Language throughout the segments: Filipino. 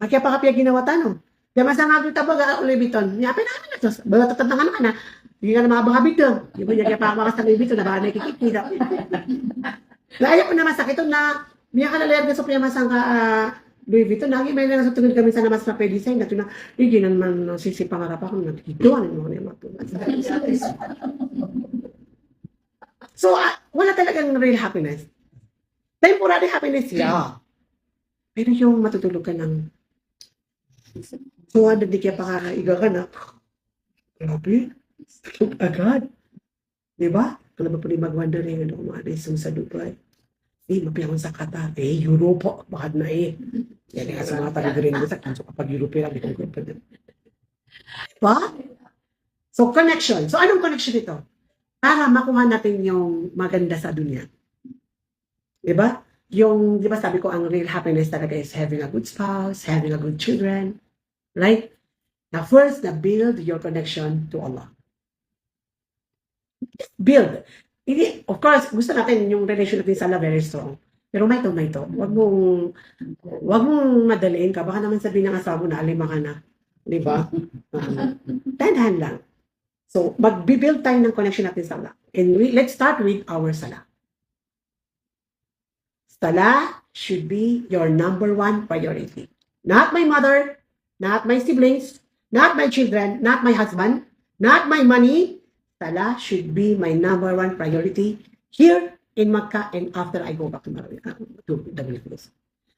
Kaya pa kapya ginawa tanong. Kaya masang nga kita ba, Louis Vuitton. Niya, namin na to. Baga tatantangan ka na. Hindi ka na makabakabit doon. Di ba niya kaya pa makas sa Louis Vuitton na baka nakikikita. Layak ko naman sakit na niya ka nalayag na sa priya masang ka Louis Vuitton. Lagi may nasa tungod kami sa namas na design na ito na hindi naman sisi pangarap ako na dito. Ano mo niya matulad. So, wala talagang real happiness. Temporary happiness, yeah. Pero yung matutulog ka ng so, hindi kaya pakakaiga ka na. Grabe. Tulog agad. Diba? Kung naman po ni mag-wondering, ano, mga resong sa Dubai. Mapiyakon sa Qatar. Europe, bakit na Yan nga sa mga taga-green mo sa kanso kapag Europe lang, di kong group din. Diba? So, connection. So, anong connection ito? Para makuha natin yung maganda sa dunya. Diba? Yung, di ba sabi ko, ang real happiness talaga is having a good spouse, having a good children, right? Now, first, build your connection to Allah. Build. Hindi, of course, gusto natin yung relation natin sa Allah very strong. Pero may to. Wag mong madaliin ka. Baka naman sabihin ng asawa mo na alima ka na. Di ba? Tandaan lang. So, mag-build tayo ng connection natin sa Allah. And let's start with our salah. Salah should be your number one priority. Not my mother, not my siblings, not my children, not my husband, not my money. Salah should be my number one priority here in Makkah and after I go back to the Philippines.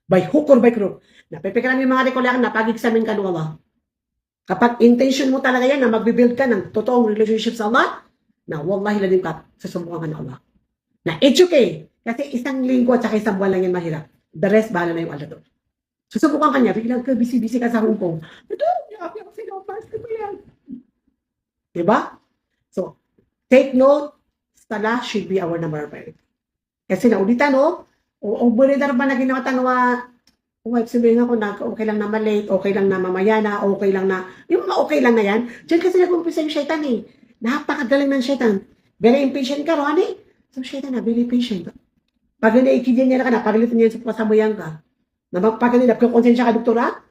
By hook or by crook. Napipikiran yung mga rekolekan na pag-examine ka ng Allah. Kapag intention mo talaga yan na magbibuild ka ng totoong relationship sa Allah, na wallahi lalim ka, susubukan ka ng Allah. Na it's okay. Kasi isang linggo at saka isang buwan lang yan mahirap. The rest, bahala na yung Allah doon. Susubukan ka niya, biglang ka, busy-busy ka sa Hong Kong. Ito, yapi ako sinopast ko yan. Diba? So, take note, salah should be our number one priority. Kasi naulitan, o bulinar ba na ginawa tanwa, sabihin ako na okay lang na malate, okay lang na mamaya na, okay lang na, yung mga okay lang na yan, dyan kasi nag-umpisa yung shaitan Napakagaling ng shaitan. Very impatient ka, Ronnie. So, shaitan na, very patient. Pag naikidyan niya na ka na, pagalitan niya sa pasamuyan ka, na magpagalinap ka, konsensya ka, doktora,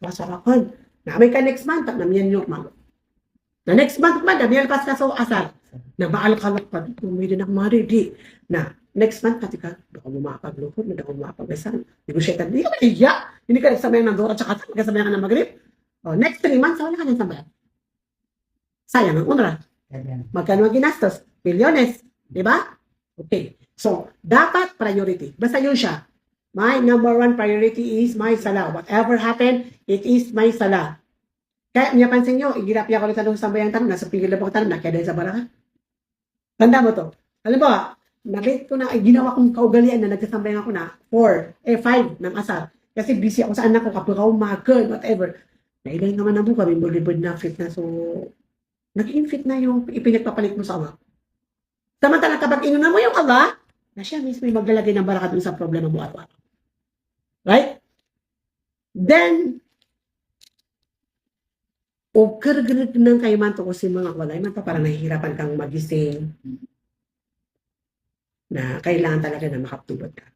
masarapan. Na may ka next month, namiyan yung mag. Na next month man, namiyan pas ka sa asal. Na maalkalak pa, umili na kumari, di. Na, next month, pati ka, baka mo makapaglupot, hindi ka makapaglasan. Hindi ko shaitan, hindi ka maiya. Hindi ka nagsamayan ng dora, tsaka nagsamayan ka ng magrib. Next 3 months, wala ka nang sambayan. Sayang ang unra. Magkano ang ginastos? Milyones. Diba? Okay. So, dapat priority. Basta yun siya. My number one priority is my salah. Whatever happened, it is my salah. Kaya niya pansin nyo, igirapya ko rin tanong sa bayang tanong, nasa pigil na po tanong, kaya dahil sa baraka. Tanda mo to. Alam mo, nalate ko na, ginawa kong kaugalian na nagsasambayan ako na 5 ng asar. Kasi busy ako sa anak ko, kapag umaga, whatever. Nailan naman na po kami, bulibod na fit na. So, naging fit na yung ipinagpapalit mo sa Allah. Samantala kapag inunan mo yung Allah, na siya mismo yung maglalagay ng baraka dun sa problema mo at araw. Right? Then, o karagag ng kayo man to kasi mga walay man pa parang nahihirapan kang magising na kailangan talaga na makatubod ka.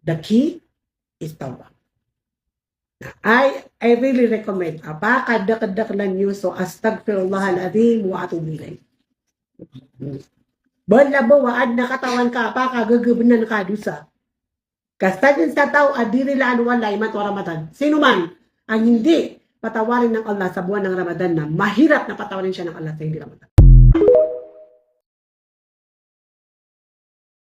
The key is tawbah. I really recommend apakadakadaklan nyo so astagfirullah al-azim wa atubu ilayh. Balabo waad na katawan ka apakagagabunan ka dusa. Kastadin sa tao adiri laan walay matwa Ramadan. Sino man ang hindi patawarin ng Allah sa buwan ng Ramadan na mahirap na patawarin siya ng Allah sa hindi Ramadan.